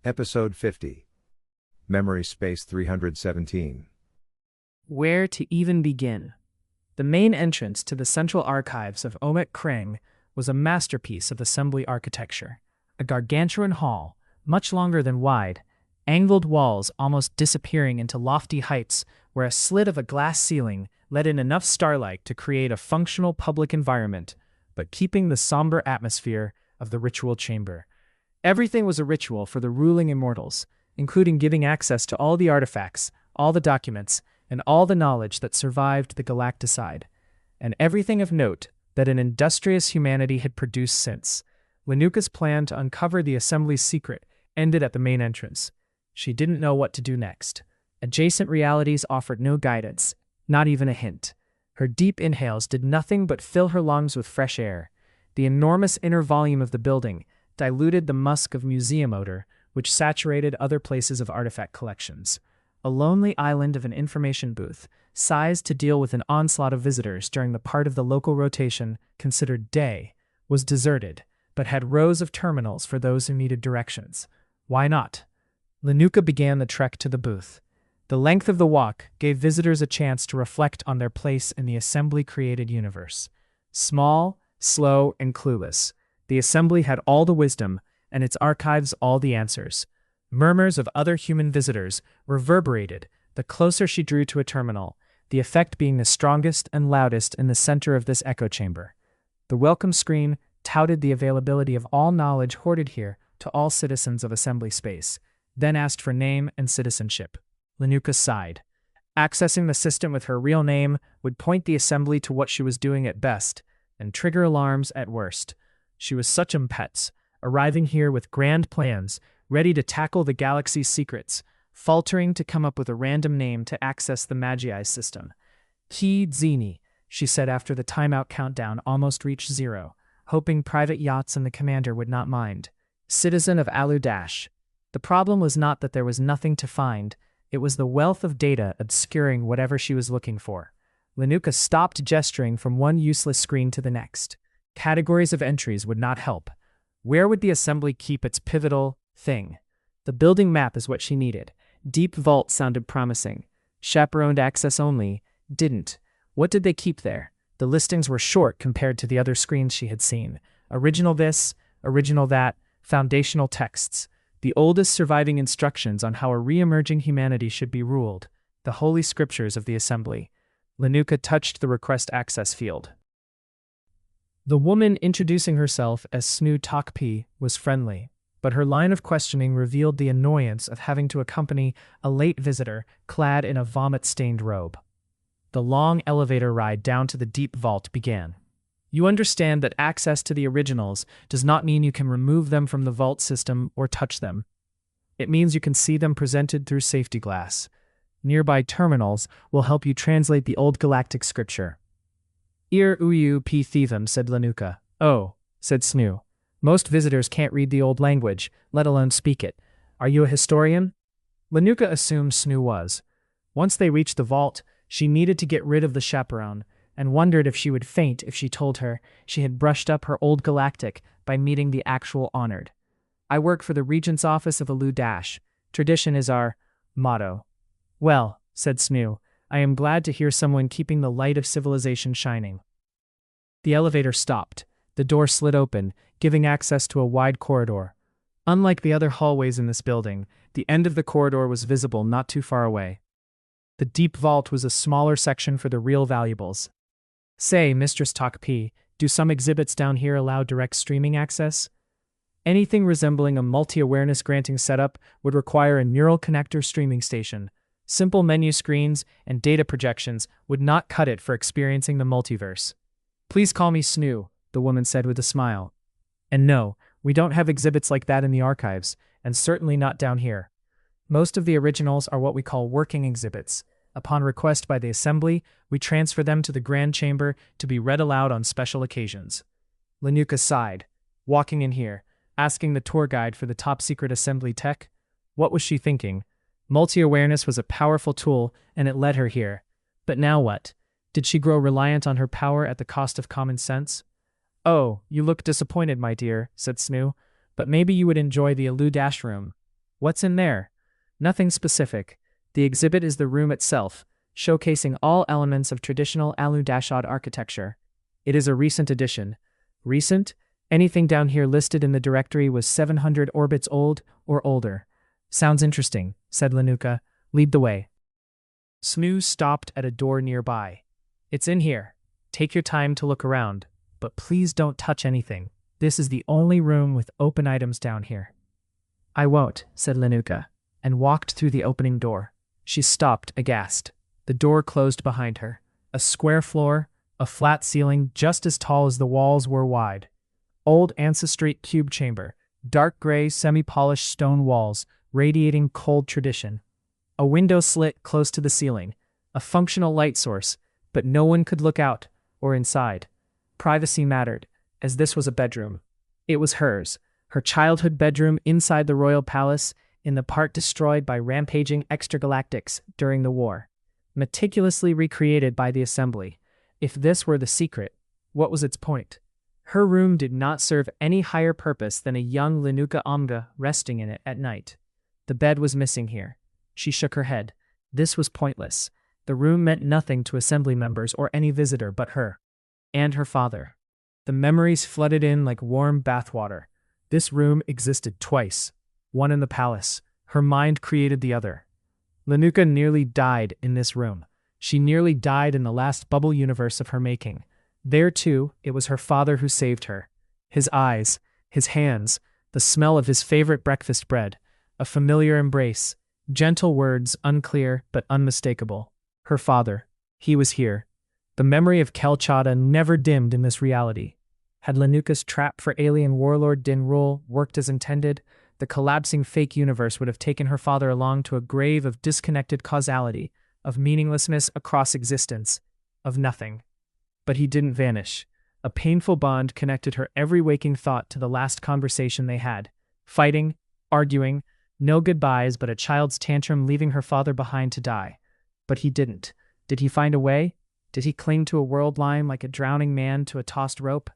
Episode 50. Memory Space 317. Where to even begin? The main entrance to the central archives of Omek Krang was a masterpiece of assembly architecture. A gargantuan hall, much longer than wide, angled walls almost disappearing into lofty heights where a slit of a glass ceiling let in enough starlight to create a functional public environment, but keeping the somber atmosphere of the ritual chamber. Everything was a ritual for the ruling immortals, including giving access to all the artifacts, all the documents, and all the knowledge that survived the Galacticide, and everything of note that an industrious humanity had produced since. Linuka's plan to uncover the assembly's secret ended at the main entrance. She didn't know what to do next. Adjacent realities offered no guidance, not even a hint. Her deep inhales did nothing but fill her lungs with fresh air. The enormous inner volume of the building diluted the musk of museum odor, which saturated other places of artifact collections. A lonely island of an information booth, sized to deal with an onslaught of visitors during the part of the local rotation considered day, was deserted, but had rows of terminals for those who needed directions. Why not? Linuka began the trek to the booth. The length of the walk gave visitors a chance to reflect on their place in the assembly-created universe. Small, slow, and clueless, the assembly had all the wisdom, and its archives all the answers. Murmurs of other human visitors reverberated the closer she drew to a terminal, the effect being the strongest and loudest in the center of this echo chamber. The welcome screen touted the availability of all knowledge hoarded here to all citizens of assembly space, then asked for name and citizenship. Linuka sighed. Accessing the system with her real name would point the assembly to what she was doing at best and trigger alarms at worst. She was such impets, arriving here with grand plans, ready to tackle the galaxy's secrets, faltering to come up with a random name to access the Magi system. Ki Zini, she said after the timeout countdown almost reached 0, hoping private yachts and the commander would not mind. Citizen of Alu Dash. The problem was not that there was nothing to find, it was the wealth of data obscuring whatever she was looking for. Linuka stopped gesturing from one useless screen to the next. Categories of entries would not help. Where would the assembly keep its pivotal thing? The building map is what she needed. Deep Vault sounded promising. Chaperoned access only didn't. What did they keep there? The listings were short compared to the other screens she had seen. Original this, original that, foundational texts. The oldest surviving instructions on how a re-emerging humanity should be ruled. The holy scriptures of the assembly. Linuka touched the request access field. The woman introducing herself as Snu Tokpi was friendly, but her line of questioning revealed the annoyance of having to accompany a late visitor clad in a vomit-stained robe. The long elevator ride down to the deep vault began. You understand that access to the originals does not mean you can remove them from the vault system or touch them. It means you can see them presented through safety glass. Nearby terminals will help you translate the old galactic scripture. Ir uyu p thievum, said Linuka. Oh, said Snu. Most visitors can't read the old language, let alone speak it. Are you a historian? Linuka assumed Snu was. Once they reached the vault, she needed to get rid of the chaperone, and wondered if she would faint if she told her she had brushed up her old galactic by meeting the actual honored. I work for the Regent's office of Alu Dash. Tradition is our motto. Well, said Snu, I am glad to hear someone keeping the light of civilization shining. The elevator stopped. The door slid open, giving access to a wide corridor. Unlike the other hallways in this building, the end of the corridor was visible not too far away. The deep vault was a smaller section for the real valuables. Say, Mistress Tokpi, do some exhibits down here allow direct streaming access? Anything resembling a multi-awareness granting setup would require a neural connector streaming station. Simple menu screens and data projections would not cut it for experiencing the multiverse. Please call me Snu, the woman said with a smile. And no, we don't have exhibits like that in the archives, and certainly not down here. Most of the originals are what we call working exhibits. Upon request by the assembly, we transfer them to the grand chamber to be read aloud on special occasions. Linuka sighed, walking in here, asking the tour guide for the top-secret assembly tech. What was she thinking? Multi-awareness was a powerful tool, and it led her here. But now what? Did she grow reliant on her power at the cost of common sense? Oh, you look disappointed, my dear, said Snu, but maybe you would enjoy the Alu Dash room. What's in there? Nothing specific. The exhibit is the room itself, showcasing all elements of traditional Alu-Dashad architecture. It is a recent addition. Recent? Anything down here listed in the directory was 700 orbits old or older. Sounds interesting, said Linuka. Lead the way. Snoo stopped at a door nearby. It's in here. Take your time to look around, but please don't touch anything. This is the only room with open items down here. I won't, said Linuka, and walked through the opening door. She stopped, aghast. The door closed behind her. A square floor, a flat ceiling just as tall as the walls were wide. Old ancestral cube chamber, dark gray semi-polished stone walls, radiating cold tradition. A window slit close to the ceiling, a functional light source, but no one could look out or inside. Privacy mattered, as this was a bedroom. It was hers, her childhood bedroom inside the royal palace, in the part destroyed by rampaging extragalactics during the war. Meticulously recreated by the assembly. If this were the secret, what was its point? Her room did not serve any higher purpose than a young Linuka Omga resting in it at night. The bed was missing here. She shook her head. This was pointless. The room meant nothing to assembly members or any visitor but her. And her father. The memories flooded in like warm bathwater. This room existed twice. One in the palace. Her mind created the other. Linuka nearly died in this room. She nearly died in the last bubble universe of her making. There, too, it was her father who saved her. His eyes, his hands, the smell of his favorite breakfast bread, a familiar embrace, gentle words, unclear but unmistakable. Her father. He was here. The memory of Kelchada never dimmed in this reality. Had Linuka's trap for alien warlord Din Rul worked as intended, the collapsing fake universe would have taken her father along to a grave of disconnected causality, of meaninglessness across existence, of nothing. But he didn't vanish. A painful bond connected her every waking thought to the last conversation they had. Fighting, arguing, no goodbyes but a child's tantrum leaving her father behind to die. But he didn't. Did he find a way? Did he cling to a world line like a drowning man to a tossed rope?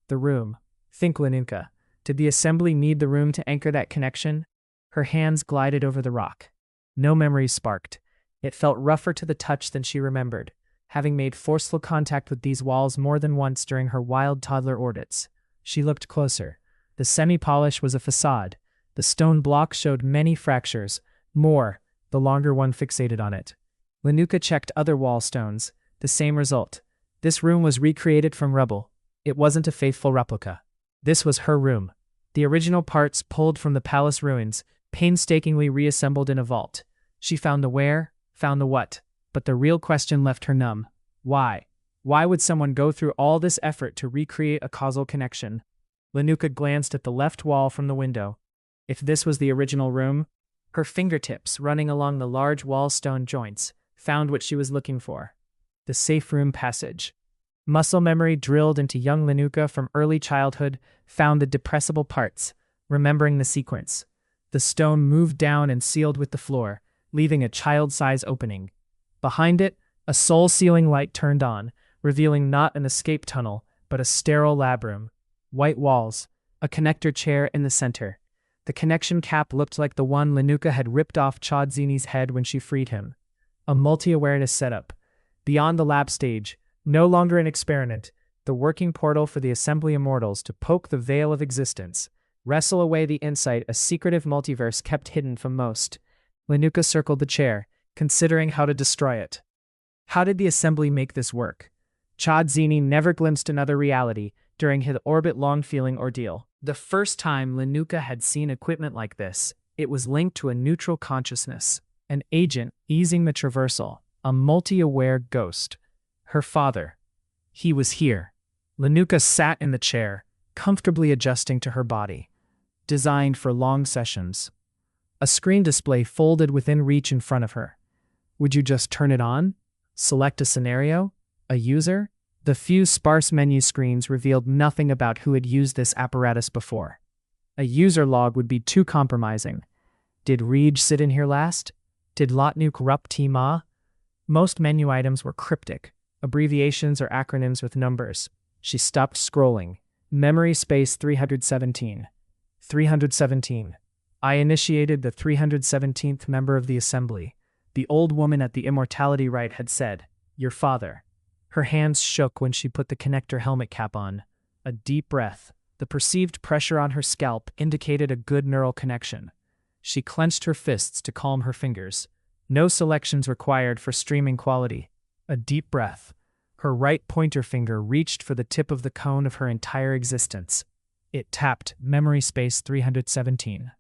The room. Think, Linuka. Did the assembly need the room to anchor that connection? Her hands glided over the rock. No memories sparked. It felt rougher to the touch than she remembered, having made forceful contact with these walls more than once during her wild toddler orbits. She looked closer. The semi-polish was a facade. The stone block showed many fractures, more, the longer one fixated on it. Linuka checked other wall stones. The same result. This room was recreated from rubble. It wasn't a faithful replica. This was her room. The original parts pulled from the palace ruins, painstakingly reassembled in a vault. She found the where, found the what, but the real question left her numb. Why? Why would someone go through all this effort to recreate a causal connection? Linuka glanced at the left wall from the window. If this was the original room, her fingertips, running along the large wall stone joints, found what she was looking for. The safe room passage. Muscle memory drilled into young Linuka from early childhood found the depressible parts, remembering the sequence. The stone moved down and sealed with the floor, leaving a child-size opening. Behind it, a soul-sealing light turned on, revealing not an escape tunnel, but a sterile lab room. White walls, a connector chair in the center. The connection cap looked like the one Linuka had ripped off Chadzini's head when she freed him. A multi-awareness setup. Beyond the lab stage, no longer an experiment, the working portal for the assembly immortals to poke the veil of existence, wrestle away the insight a secretive multiverse kept hidden from most. Linuka circled the chair, considering how to destroy it. How did the assembly make this work? Chadzini never glimpsed another reality during his orbit-long feeling ordeal. The first time Linuka had seen equipment like this, it was linked to a neutral consciousness, an agent easing the traversal, a multi-aware ghost. Her father. He was here. Linuka sat in the chair, comfortably adjusting to her body. Designed for long sessions. A screen display folded within reach in front of her. Would you just turn it on? Select a scenario? A user? The few sparse menu screens revealed nothing about who had used this apparatus before. A user log would be too compromising. Did Reej sit in here last? Did Lotnuk Rup Ma? Most menu items were cryptic, abbreviations or acronyms with numbers. She stopped scrolling. Memory space 317. 317. I initiated the 317th member of the assembly. The old woman at the immortality rite had said, "Your father." Her hands shook when she put the connector helmet cap on. A deep breath. The perceived pressure on her scalp indicated a good neural connection. She clenched her fists to calm her fingers. No selections required for streaming quality. A deep breath. Her right pointer finger reached for the tip of the cone of her entire existence. It tapped memory space 317.